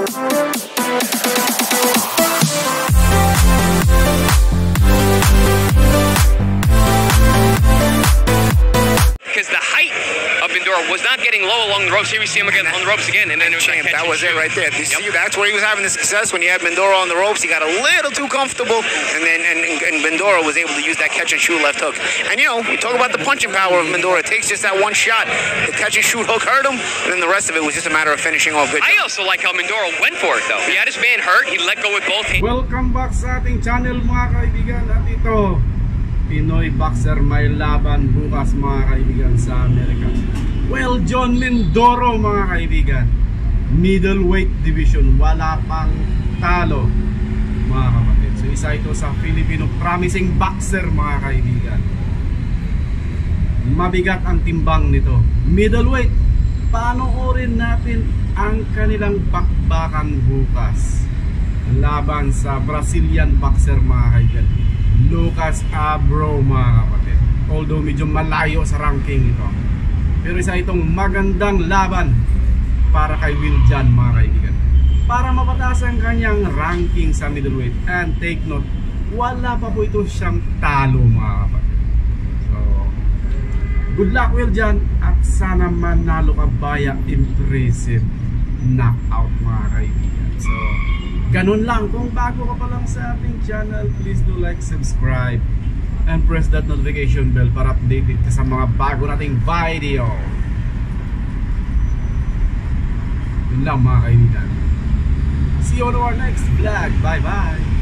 Because the height of Mindoro was not getting low along the ropes. Here we see him again on the ropes again, and then it was Champ, that was it right there. You see, that's where he was having the success when he had Mindoro on the ropes. He got a little too comfortable, and then and Mindoro was able to use that catch and shoot left hook. And you know, we talk about the punching power of Mindoro. It takes just that one shot. The catch and shoot hook hurt him, and then the rest of it was just a matter of finishing off good. I also like how Mindoro went for it though. He had his man hurt. He let go with both hands. Welcome back sa ating channel mga kaibigan. At ito, Pinoy Boxer may laban bukas mga kaibigan sa Amerika. Well, John Mindoro mga kaibigan, middleweight division, wala pang talo mga kapatid. So isa ito sa Filipino promising boxer mga kaibigan. Mabigat ang timbang nito, middleweight. Panoorin natin ang kanilang bakbakan bukas laban sa Brazilian boxer mga kaibigan, Lucas Abro mga kapatid. Although medyo malayo sa ranking ito, pero isa itong magandang laban para kay Will Jan mga kaibigan, para mapataas ang kanyang ranking sa middleweight. And take note, wala pa po ito siyang talo mga kapatid. So good luck Will Jan, at sana manalo ka via impressive knockout mga kaibigan. So ganun lang. Kung bago ka pa lang sa ating channel, please do like, subscribe, and press that notification bell para updated ka sa mga bago nating video. Yun lang mga kaibigan. See you on our next vlog. Bye bye.